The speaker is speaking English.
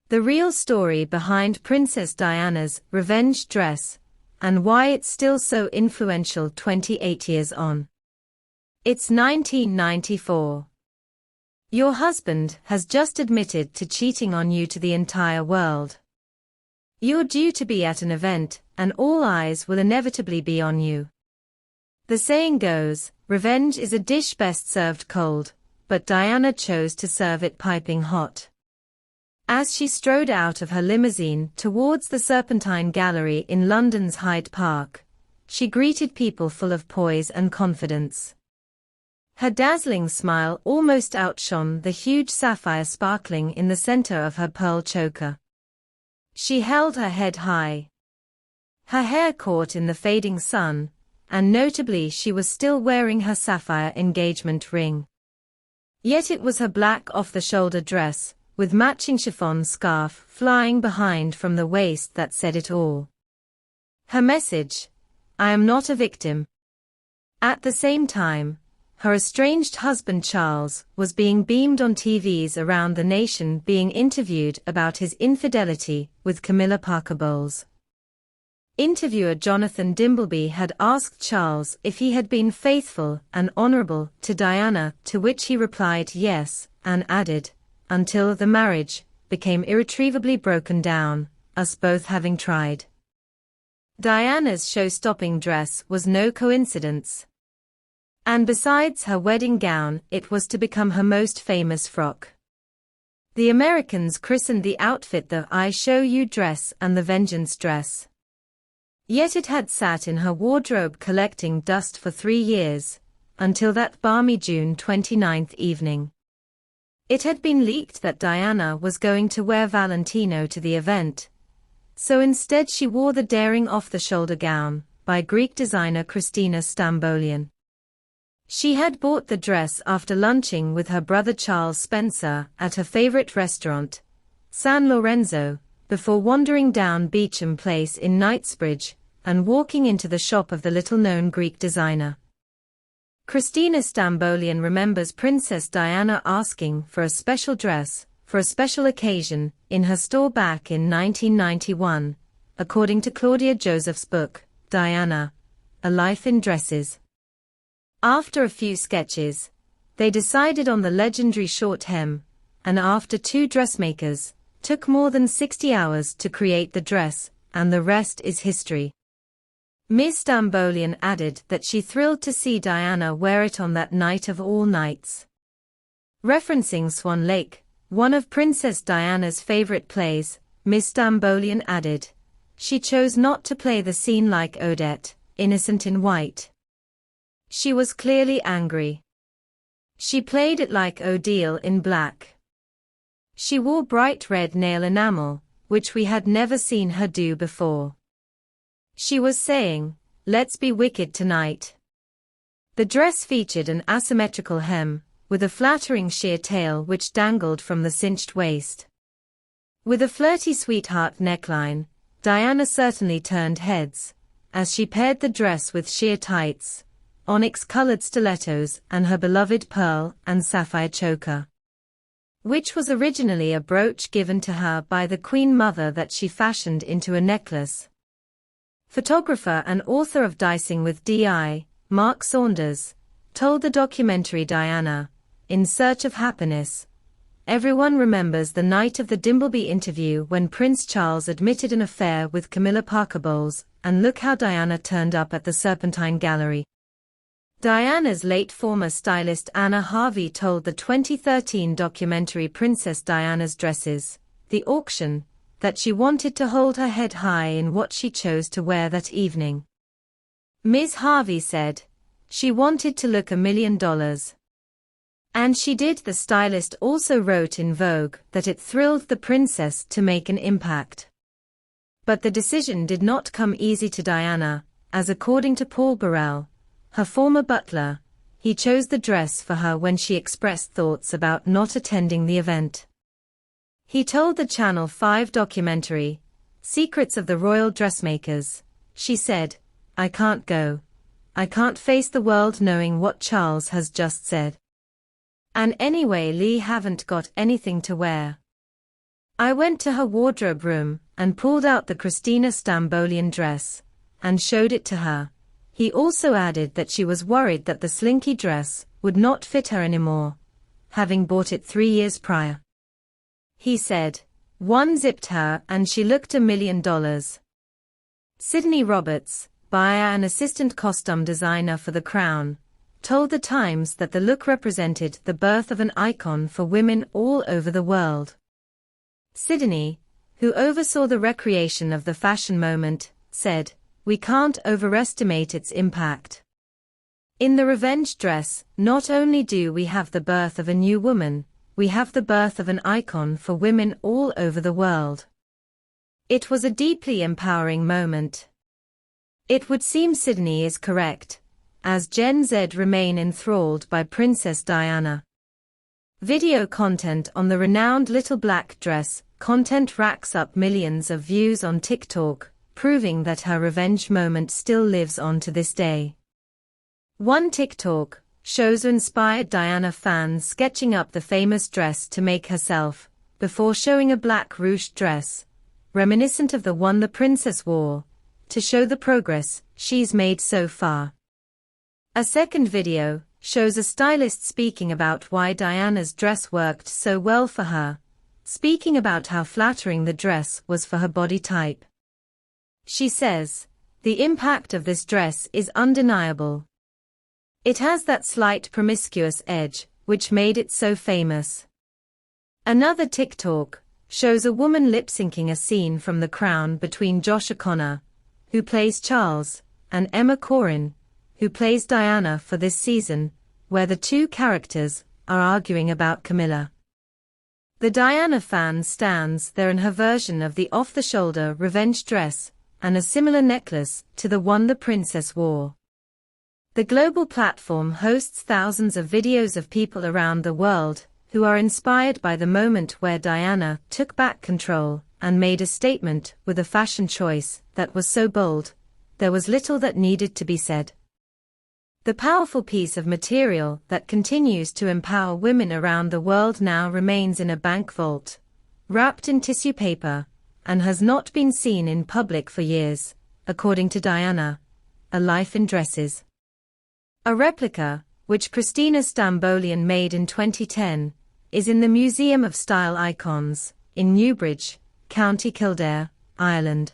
The real story behind Princess Diana's revenge dress, and why it's still so influential 28 years on. It's 1994. Your husband has just admitted to cheating on you to the entire world. You're due to be at an event, and all eyes will inevitably be on you. The saying goes, revenge is a dish best served cold, but Diana chose to serve it piping hot. As she strode out of her limousine towards the Serpentine Gallery in London's Hyde Park, she greeted people full of poise and confidence. Her dazzling smile almost outshone the huge sapphire sparkling in the center of her pearl choker. She held her head high. Her hair caught in the fading sun, and notably she was still wearing her sapphire engagement ring. Yet it was her black off-the-shoulder dress, with matching chiffon scarf flying behind from the waist that said it all. Her message: I am not a victim. At the same time, her estranged husband Charles was being beamed on TVs around the nation, being interviewed about his infidelity with Camilla Parker-Bowles. Interviewer Jonathan Dimbleby had asked Charles if he had been faithful and honorable to Diana, to which he replied yes, and added, until the marriage became irretrievably broken down, us both having tried. Diana's show-stopping dress was no coincidence. And besides her wedding gown, it was to become her most famous frock. The Americans christened the outfit the I Show You dress and the Vengeance dress. Yet it had sat in her wardrobe collecting dust for 3 years, until that balmy June 29 evening. It had been leaked that Diana was going to wear Valentino to the event, so instead she wore the daring off-the-shoulder gown by Greek designer Christina Stambolian. She had bought the dress after lunching with her brother Charles Spencer at her favorite restaurant, San Lorenzo, before wandering down Beecham Place in Knightsbridge and walking into the shop of the little-known Greek designer. Christina Stambolian remembers Princess Diana asking for a special dress, for a special occasion, in her store back in 1991, according to Claudia Joseph's book, Diana, A Life in Dresses. After a few sketches, they decided on the legendary short hem, and after 2 dressmakers, took more than 60 hours to create the dress, and the rest is history. Ms. Stambolian added that she thrilled to see Diana wear it on that night of all nights. Referencing Swan Lake, one of Princess Diana's favorite plays, Ms. Stambolian added, she chose not to play the scene like Odette, innocent in white. She was clearly angry. She played it like Odile in black. She wore bright red nail enamel, which we had never seen her do before. She was saying, let's be wicked tonight. The dress featured an asymmetrical hem, with a flattering sheer tail which dangled from the cinched waist. With a flirty sweetheart neckline, Diana certainly turned heads, as she paired the dress with sheer tights, onyx-colored stilettos and her beloved pearl and sapphire choker, which was originally a brooch given to her by the Queen Mother that she fashioned into a necklace. Photographer and author of Dicing with D.I., Mark Saunders, told the documentary Diana, In Search of Happiness, everyone remembers the night of the Dimbleby interview when Prince Charles admitted an affair with Camilla Parker-Bowles, and look how Diana turned up at the Serpentine Gallery. Diana's late former stylist Anna Harvey told the 2013 documentary Princess Diana's Dresses, The Auction, that she wanted to hold her head high in what she chose to wear that evening. Ms. Harvey said, she wanted to look $1 million. And she did. The stylist also wrote in Vogue that it thrilled the princess to make an impact. But the decision did not come easy to Diana, as according to Paul Burrell, her former butler, he chose the dress for her when she expressed thoughts about not attending the event. He told the Channel 5 documentary, Secrets of the Royal Dressmakers, she said, I can't go. I can't face the world knowing what Charles has just said. And anyway, Lee haven't got anything to wear. I went to her wardrobe room and pulled out the Christina Stambolian dress and showed it to her. He also added that she was worried that the slinky dress would not fit her anymore, having bought it 3 years prior. He said, "One zipped her and she looked $1 million." Sydney Roberts, buyer and assistant costume designer for The Crown, told The Times that the look represented the birth of an icon for women all over the world. Sydney, who oversaw the recreation of the fashion moment, said, "We can't overestimate its impact. In the revenge dress, not only do we have the birth of a new woman, we have the birth of an icon for women all over the world. It was a deeply empowering moment." It would seem Sydney is correct, as Gen Z remain enthralled by Princess Diana. Video content on the renowned little black dress content racks up millions of views on TikTok, proving that her revenge moment still lives on to this day. One TikTok shows inspired Diana fans sketching up the famous dress to make herself, before showing a black ruched dress, reminiscent of the one the princess wore, to show the progress she's made so far. A second video shows a stylist speaking about why Diana's dress worked so well for her, speaking about how flattering the dress was for her body type. She says, "The impact of this dress is undeniable. It has that slight promiscuous edge, which made it so famous." Another TikTok shows a woman lip-syncing a scene from The Crown between Josh O'Connor, who plays Charles, and Emma Corrin, who plays Diana for this season, where the two characters are arguing about Camilla. The Diana fan stands there in her version of the off-the-shoulder revenge dress, and a similar necklace to the one the princess wore. The global platform hosts thousands of videos of people around the world who are inspired by the moment where Diana took back control and made a statement with a fashion choice that was so bold, there was little that needed to be said. The powerful piece of material that continues to empower women around the world now remains in a bank vault, wrapped in tissue paper, and has not been seen in public for years, according to Diana, A Life in Dresses. A replica, which Christina Stambolian made in 2010, is in the Museum of Style Icons, in Newbridge, County Kildare, Ireland.